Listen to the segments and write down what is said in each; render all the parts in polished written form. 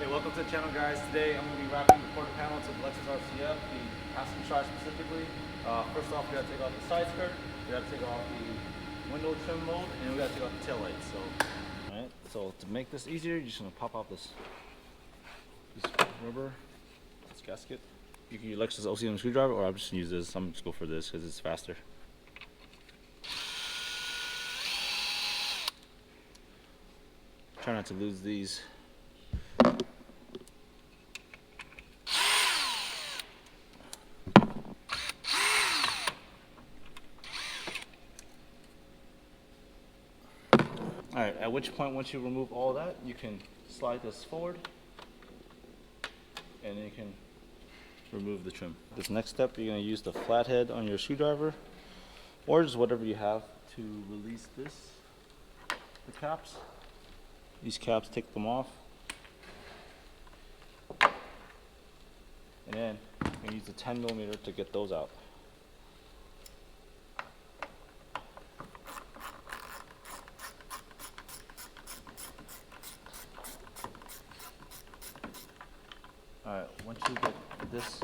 Hey, welcome to the channel, guys. Today I'm going to be wrapping the quarter panel to the Lexus RCF, the passenger side specifically. First off, we got to take off the side skirt, we got to take off the window trim mold, and we got to take off the tail light. Alright, so to make this easier, you're just going to pop out this rubber, this gasket. You can use Lexus OCM screwdriver, or I'm just going to use this. I'm just going to go for this because it's faster. Try not to lose these. Alright, at which point, once you remove all of that, you can slide this forward and then you can remove the trim. This next step, you're going to use the flathead on your screwdriver or just whatever you have to release the caps. These caps, take them off. And then you can use the 10mm to get those out. Alright, once you get this,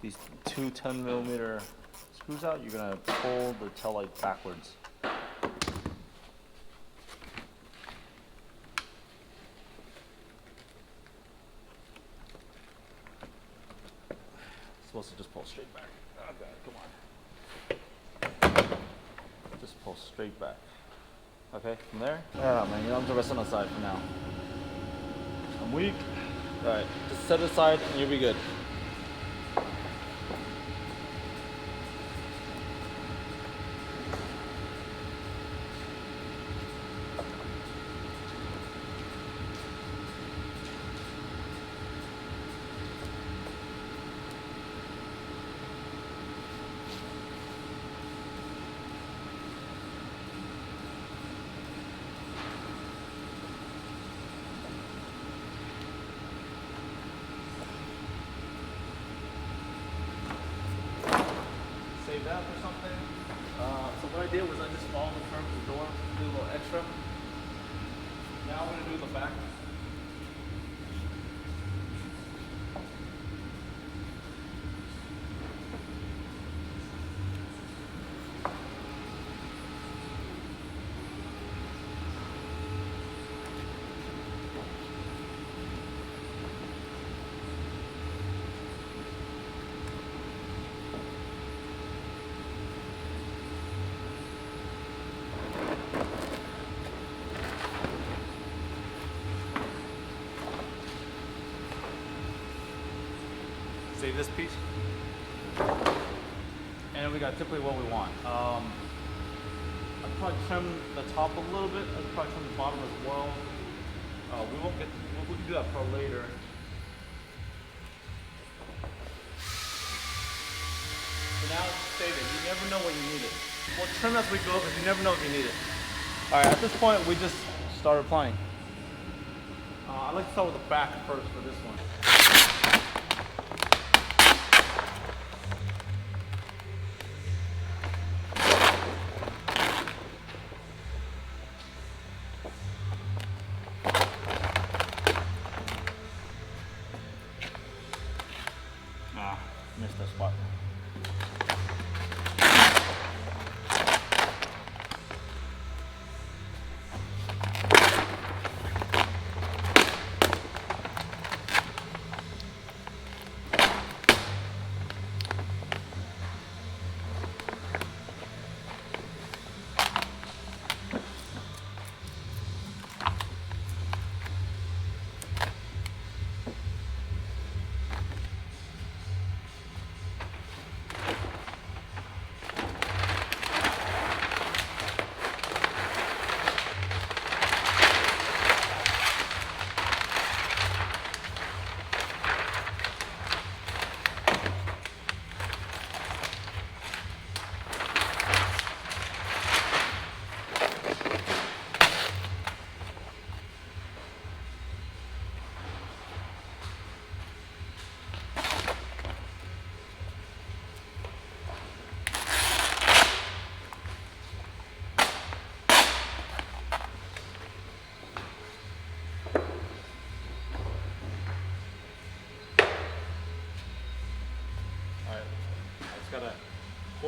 these two 10mm screws out, you're going to pull the tail light backwards. Supposed to just pull straight back. Okay, come on. Just pull straight back. Okay, from there. Yeah, man, you don't have to rest on the side for now. I'm weak. Alright, just set it aside and you'll be good. Save that for something. So what I did was I just followed the terms of the door, do a little extra. Now I'm going to do the back. Save this piece, and we got typically what we want. I'd probably trim the top a little bit. I'd probably trim the bottom as well. We can do that for later. So now save it. You never know when you need it. We'll trim as we go because you never know if you need it. All right, at this point we just start applying. I like to start with the back first for this one. Missed that spot.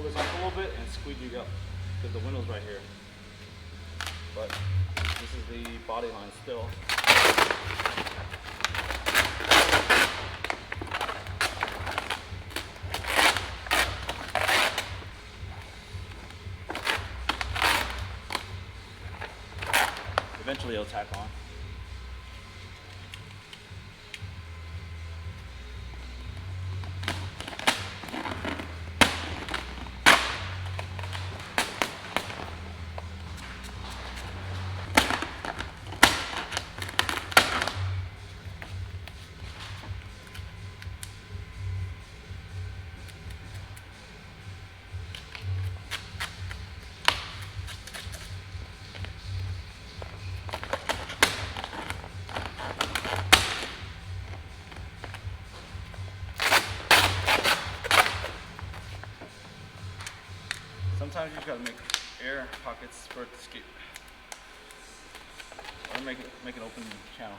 pull this up a little bit and squeeze you up because the window's right here. But this is the body line still. Eventually it'll tack on. Sometimes you gotta make air pockets for it to escape, or make an open channel.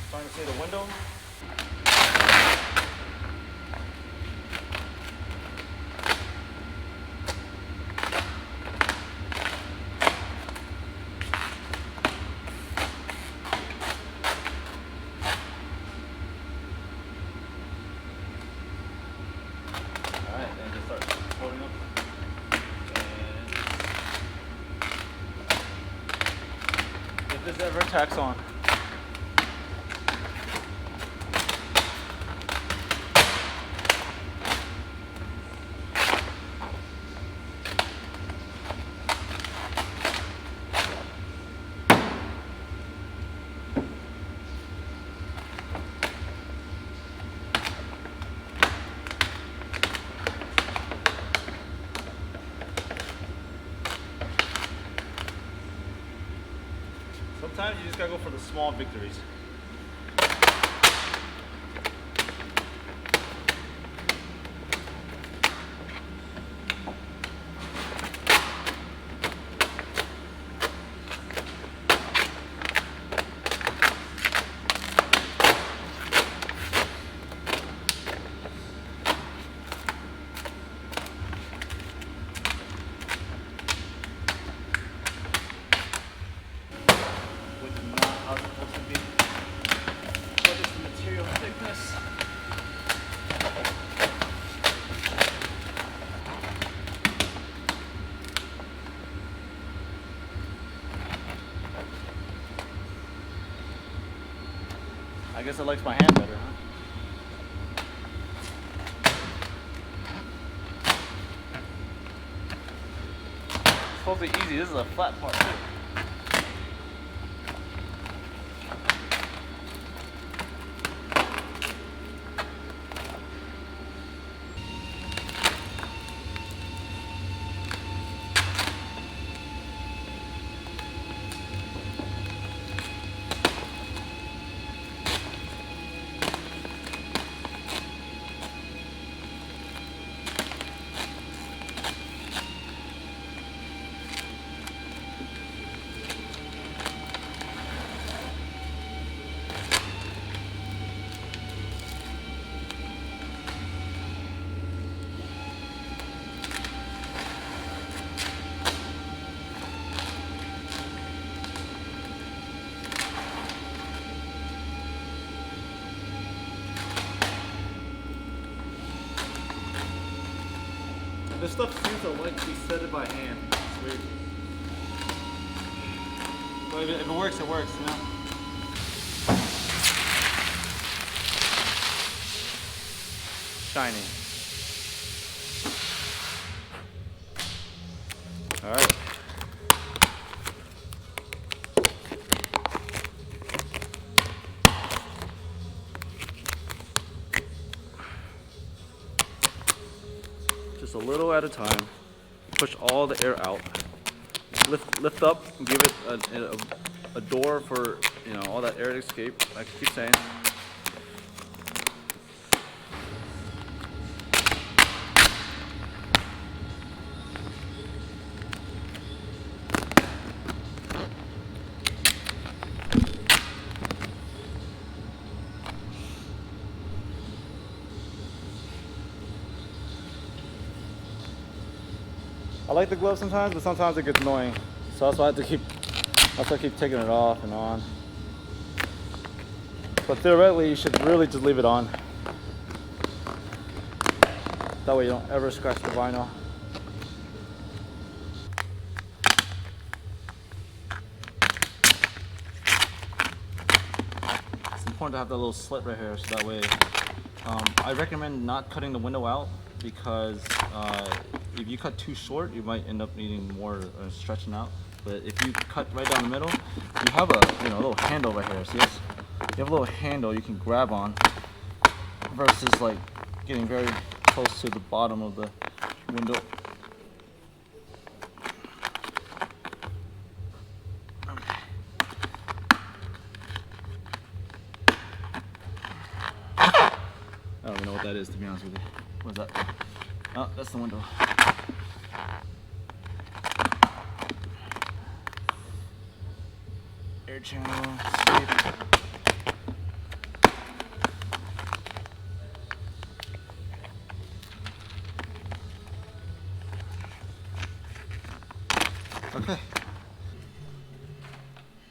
Starting to see the window. Alright, then just start holding up. And if this ever tacks on. Sometimes you just gotta go for the small victories. I guess it likes my hand better, huh? It's supposed to be easy. This is a flat part too. This stuff seems to like to be set it by hand. It's weird. But if it works, it works, you know? Shiny. Alright. a little at a time. Push all the air out. Lift up and give it a door for, you know, all that air to escape, like I keep saying. I like the glove sometimes, but sometimes it gets annoying. So that's why I have to keep taking it off and on. But theoretically, you should really just leave it on. That way you don't ever scratch the vinyl. It's important to have that little slit right here, so that way, I recommend not cutting the window out, because if you cut too short, you might end up needing more stretching out. But if you cut right down the middle, you have a little handle right here. See this? You have a little handle you can grab on, versus like getting very close to the bottom of the window. I don't even know what that is, to be honest with you. What is that? Oh, that's the window. Air channel, escape. Okay.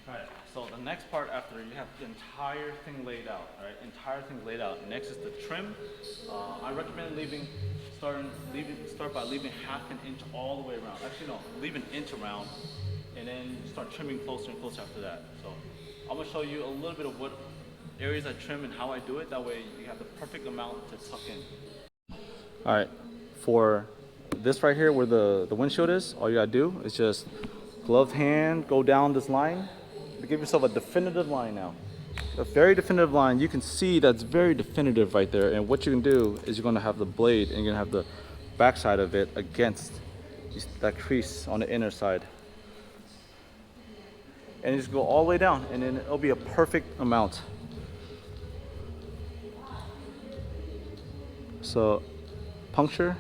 Alright, so the next part after you have the entire thing laid out, alright? Entire thing laid out. Next is the trim. I recommend start by leaving half an inch all the way around. Actually no, leave an inch around, and then start trimming closer and closer after that. So I'm gonna show you a little bit of what areas I trim and how I do it. That way you have the perfect amount to tuck in. Alright, for this right here where the windshield is, all you gotta do is just gloved hand, go down this line to give yourself a definitive line now. A very definitive line. You can see that's very definitive right there, and what you can do is you're gonna have the blade and you're gonna have the back side of it against that crease on the inner side. And you just go all the way down, and then it'll be a perfect amount. So puncture,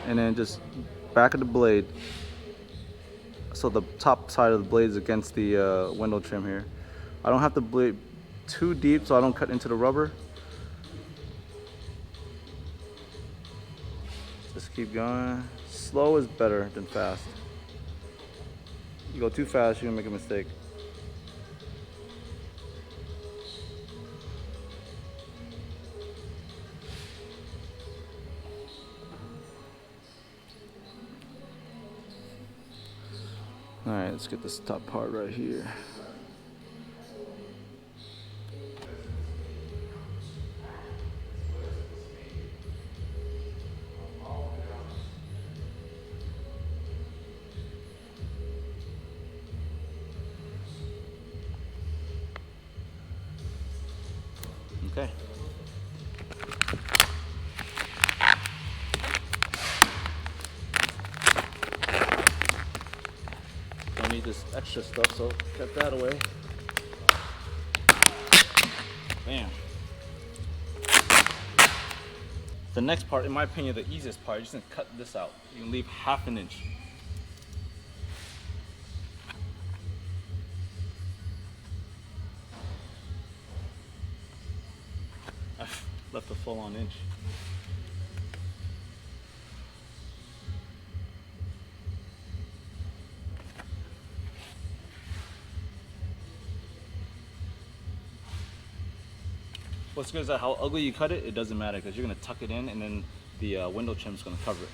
and then just back of the blade, so the top side of the blade is against the window trim here. I don't have the blade too deep so I don't cut into the rubber. Just keep going. Slow is better than fast. You go too fast, you're gonna make a mistake. All right, let's get this top part right here. Okay. Don't need this extra stuff, so cut that away. Bam. The next part, in my opinion, the easiest part, you're just gonna cut this out. You can leave half an inch. I've left a full-on inch. What's good is that how ugly you cut it, it doesn't matter, because you're going to tuck it in, and then the window trim is going to cover it.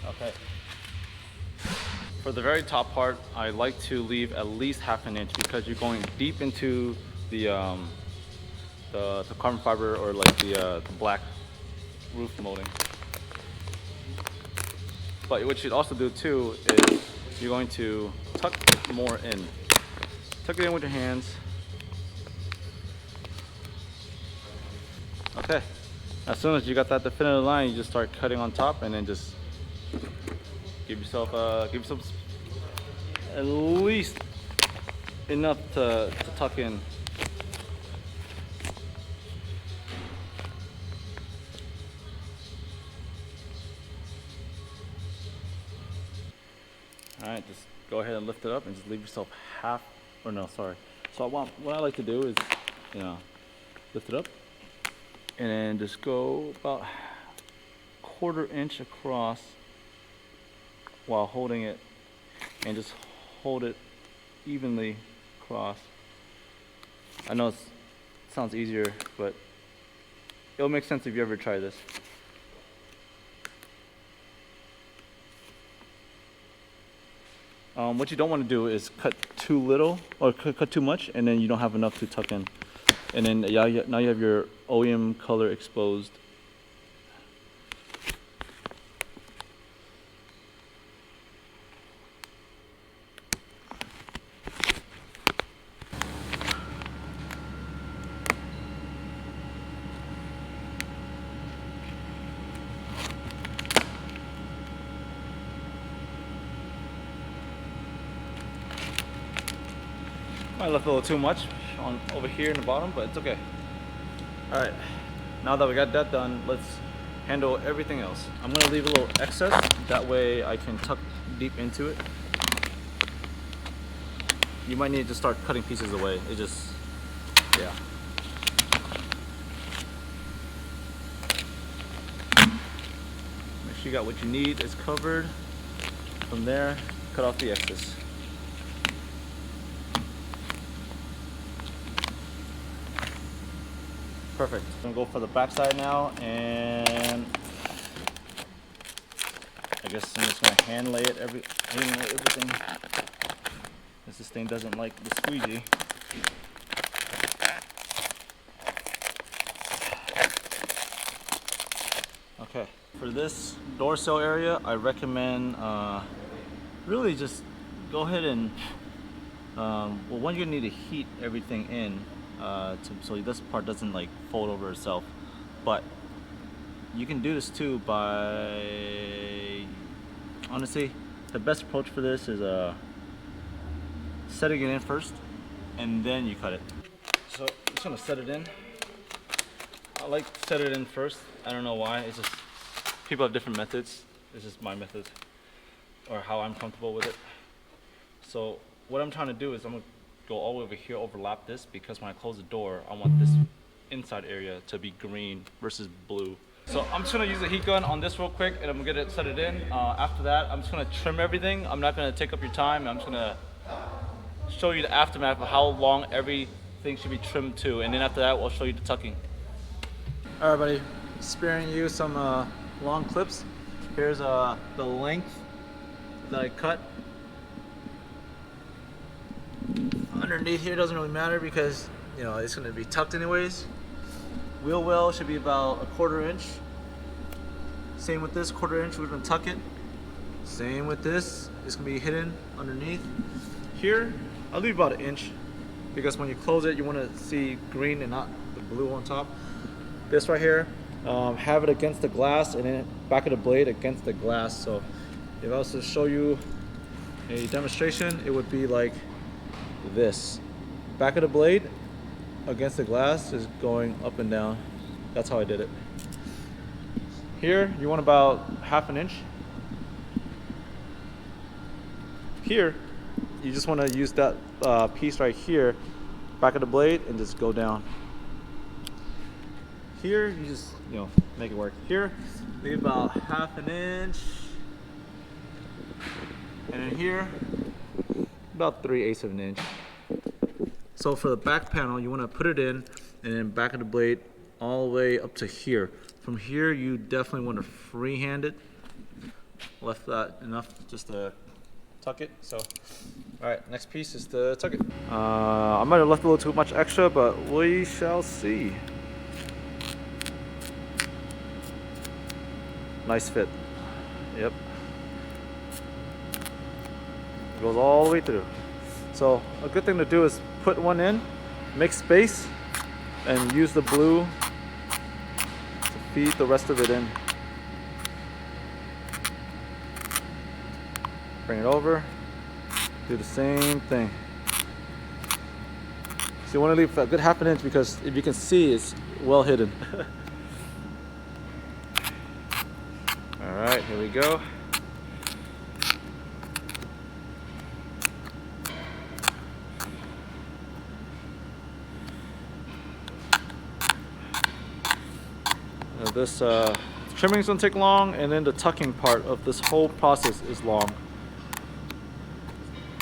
Okay. For the very top part, I like to leave at least half an inch, because you're going deep into the carbon fiber, or like the black roof molding. But what you'd also do too is you're going to tuck more in. Tuck it in with your hands. Okay. As soon as you got that definitive line, you just start cutting on top, and then just give yourself at least enough to tuck in. All right, just go ahead and lift it up and just leave yourself half, or no, sorry. So what I like to do is, lift it up and then just go about 1/4 inch across while holding it, and just hold it evenly across. I know it sounds easier, but it'll make sense if you ever try this. What you don't want to do is cut too little or cut too much, and then you don't have enough to tuck in. And then now you have your OEM color exposed. I left a little too much on over here in the bottom, but it's okay. All right, now that we got that done, let's handle everything else. I'm gonna leave a little excess, that way I can tuck deep into it. You might need to start cutting pieces away. It just, yeah. Make sure you got what you need is covered. From there, cut off the excess. Perfect. I'm gonna go for the back side now, and I guess I'm just gonna hand lay it everything. This thing doesn't like the squeegee. Okay, for this door sill area, I recommend really just go ahead and well, one, you're gonna need to heat everything in. So this part doesn't like fold over itself, but you can do this too by, honestly, the best approach for this is setting it in first and then you cut it. So I'm just gonna set it in. I like to set it in first. I don't know why, it's just people have different methods. This is my method, or how I'm comfortable with it. So what I'm trying to do is I'm gonna go all the way over here, overlap this, because when I close the door, I want this inside area to be green versus blue. So I'm just gonna use the heat gun on this real quick, and I'm gonna get it set it in. After that, I'm just gonna trim everything. I'm not gonna take up your time. I'm just gonna show you the aftermath of how long everything should be trimmed to, and then after that, we'll show you the tucking. All right, buddy, sparing you some long clips. Here's the length that I cut. Underneath here doesn't really matter because it's going to be tucked anyways. Wheel well should be about 1/4 inch. Same with this 1/4 inch, we're going to tuck it. Same with this, it's going to be hidden underneath. Here, I'll leave about 1 inch because when you close it, you want to see green and not the blue on top. This right here, have it against the glass, and then back of the blade against the glass. So if I was to show you a demonstration, it would be like this. Back of the blade against the glass is going up and down. That's how I did it. Here, you want about 1/2 inch. Here, you just want to use that piece right here, back of the blade, and just go down. Here, you just make it work. Here, leave about 1/2 inch, and then here, about 3/8 of an inch. So for the back panel, you want to put it in, and then back of the blade all the way up to here. From here, you definitely want to freehand it. Left that enough just to tuck it. So, all right, next piece is to tuck it. I might have left a little too much extra, but we shall see. Nice fit. Yep. Goes all the way through. So a good thing to do is put one in, make space, and use the blue to feed the rest of it in. Bring it over, do the same thing. So you want to leave a good half an inch because if you can see, it's well hidden. All right, here we go. This trimming's gonna take long, and then the tucking part of this whole process is long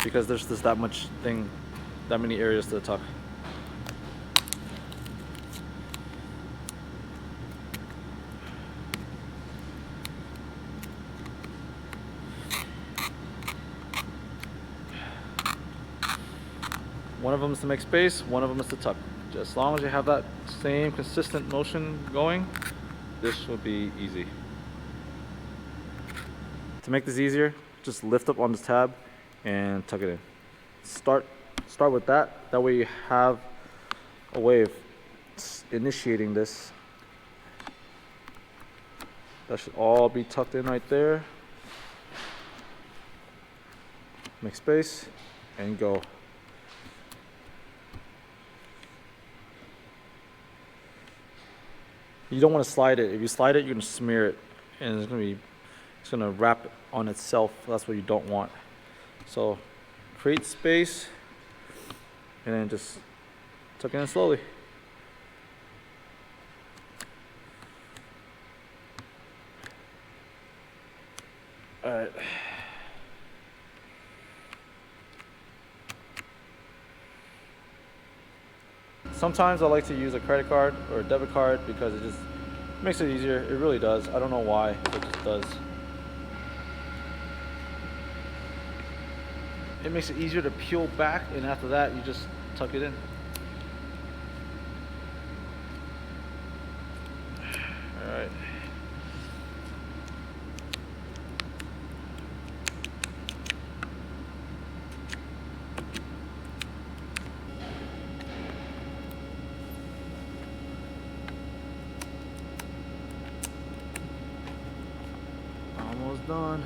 because there's just that many areas to tuck. One of them is to make space, one of them is to tuck. As long as you have that same consistent motion going, this will be easy. To make this easier, just lift up on this tab and tuck it in. Start with that. That way you have a way of initiating this. That should all be tucked in right there. Make space and go. You don't want to slide it. If you slide it, you're going to smear it, and it's going to wrap on itself. That's what you don't want. So create space, and then just tuck it in slowly. All right. Sometimes I like to use a credit card or a debit card because it just makes it easier. It really does. I don't know why, it just does. It makes it easier to peel back, and after that you just tuck it in. All right. Almost done.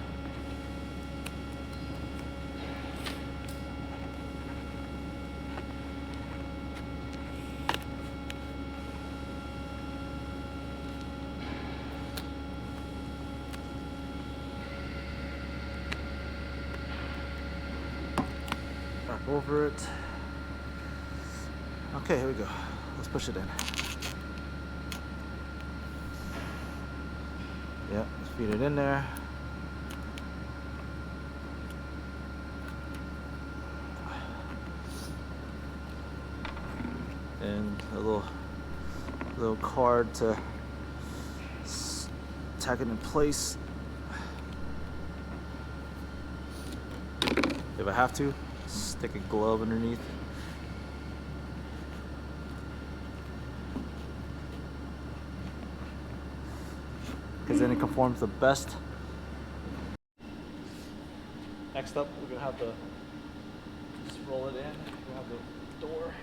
Back over it. Okay, here we go. Let's push it in. Yeah, let's feed it in there. And a little card to tack it in place. If I have to, stick a glove underneath. Because then it conforms the best. Next up, we're gonna have to just roll it in. We'll have the door.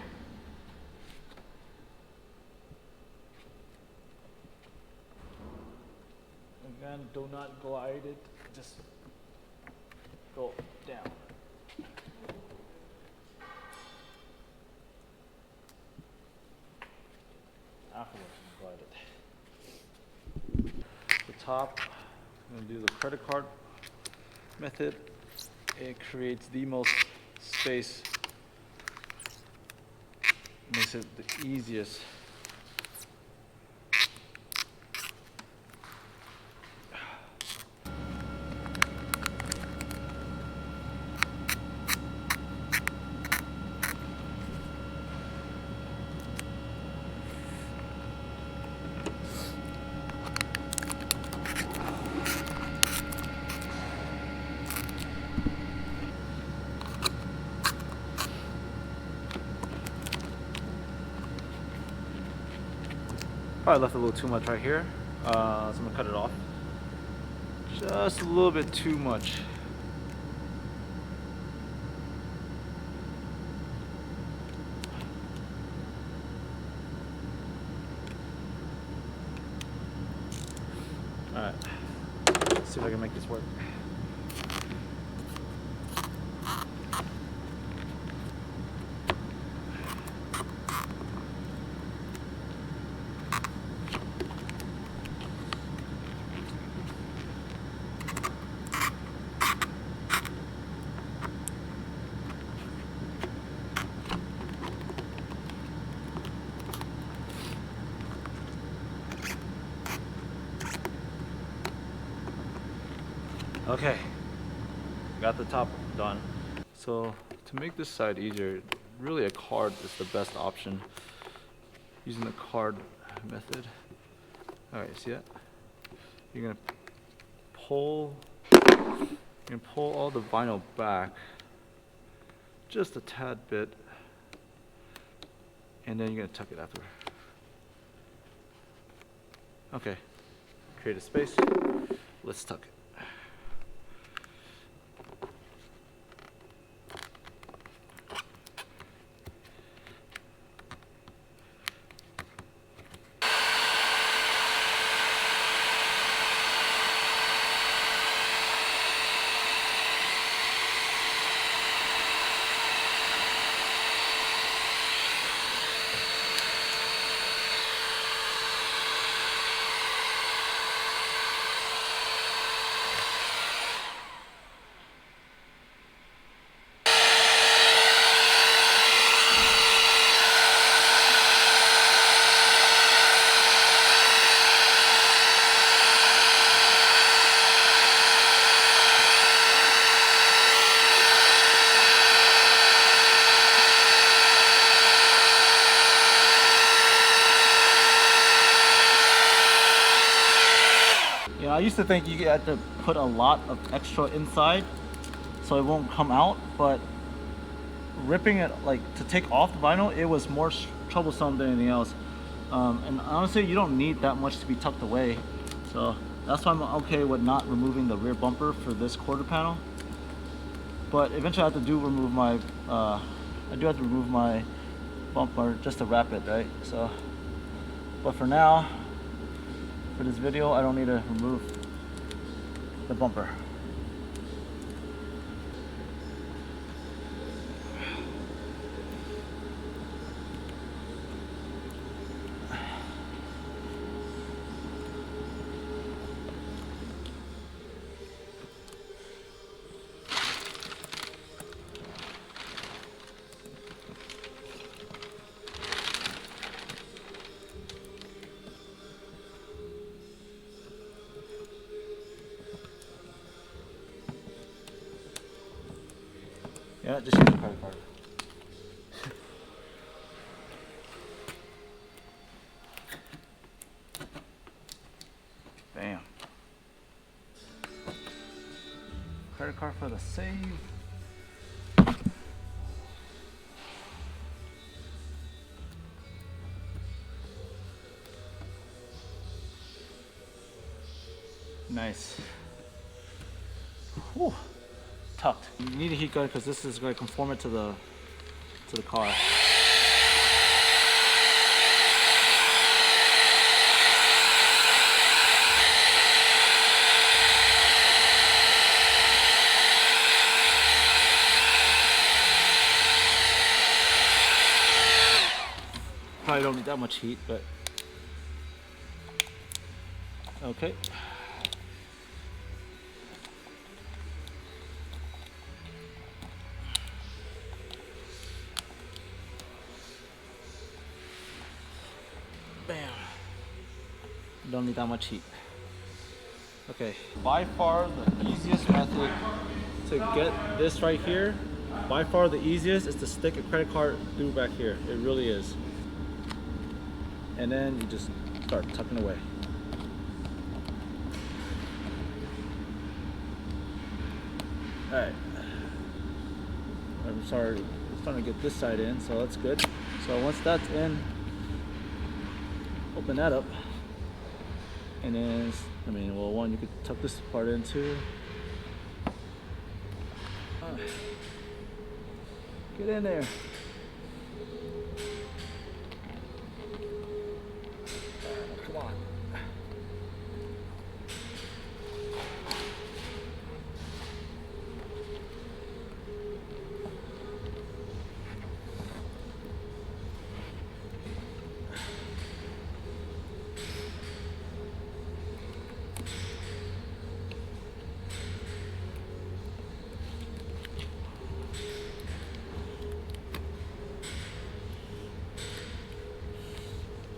Again, do not glide it, just go down. Afterwards, glide it. The top, I'm going to do the credit card method. It creates the most space, makes it the easiest. Probably left a little too much right here, so I'm gonna cut it off. Just a little bit too much. Alright, let's see if I can make this work. Okay, got the top done. So to make this side easier, really a card is the best option. Using the card method. All right, see that? You're gonna pull all the vinyl back just a tad bit, and then you're gonna tuck it after. Okay, create a space. Let's tuck it. I used to think you had to put a lot of extra inside so it won't come out, but ripping it, like to take off the vinyl, it was more troublesome than anything else. And honestly, you don't need that much to be tucked away, so that's why I'm okay with not removing the rear bumper for this quarter panel. But eventually I have to remove my bumper just to wrap it, right? So, but for now, for this video, I don't need to remove the bumper. Yeah, just use a credit card. Bam. Credit card for the save. Nice. Whew. Tucked. You need a heat gun because this is going to conform it to the car. Probably don't need that much heat, but okay. Bam. Don't need that much heat. Okay, by far the easiest method to get this right here, by far the easiest is to stick a credit card through back here. It really is. And then you just start tucking away. Alright. I'm sorry, it's starting to get this side in, so that's good. So once that's in, open that up. And then, I mean, well, one, you could tuck this part into. Get in there. Come on.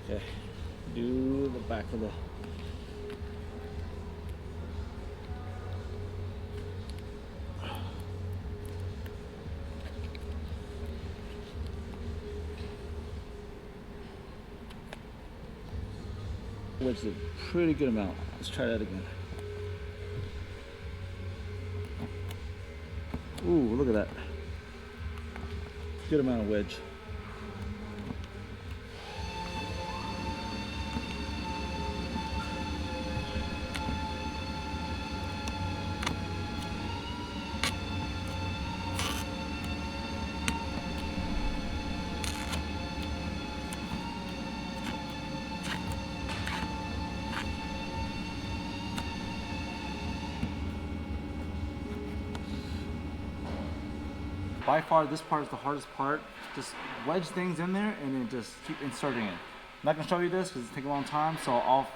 Okay, do the back of the which is a pretty good amount. Let's try that again. Ooh, look at that. Good amount of wedge. By far, this part is the hardest part. Just wedge things in there and then just keep inserting it. I'm not gonna show you this because it's taking a long time, so I'll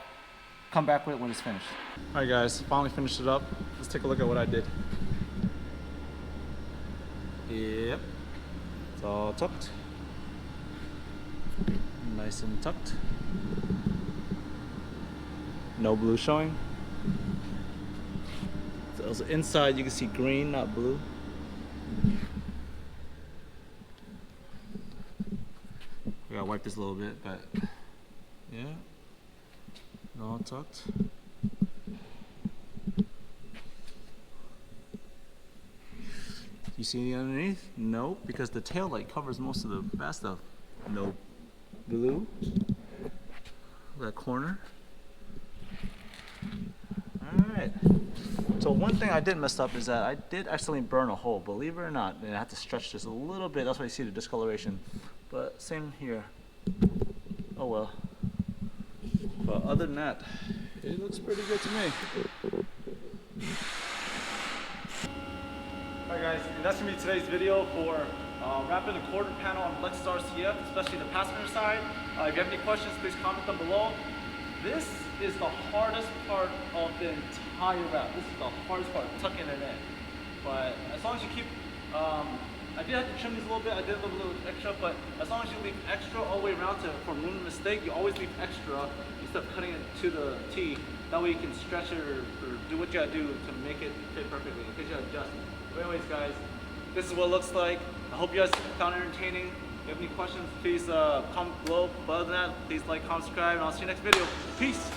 come back with it when it's finished. All right guys, finally finished it up. Let's take a look at what I did. Yep, it's all tucked. Nice and tucked. No blue showing. So inside you can see green, not blue. I gotta wipe this a little bit, but yeah, all tucked. You see any underneath? Nope, because the tail light covers most of the bad stuff. No blue. That corner. Alright. So one thing I did mess up is that I did accidentally burn a hole, believe it or not, and I had to stretch this a little bit. That's why you see the discoloration. But same here. Oh well. But other than that, it looks pretty good to me. Alright guys, and that's gonna be today's video for wrapping the quarter panel on Lexus RCF, especially the passenger side. If you have any questions, please comment them below. This is the hardest part of the entire wrap. This is the hardest part, tucking it in. But as long as you keep, I did have to trim these a little bit. I did a little extra, but as long as you leave extra all the way around for room to mistake, you always leave extra instead of cutting it to the T. That way you can stretch it or do what you gotta do to make it fit perfectly in case you gotta adjust. But anyways guys, this is what it looks like. I hope you guys found it entertaining. If you have any questions, please comment below. But other than that, please like, comment, subscribe, and I'll see you next video. Peace!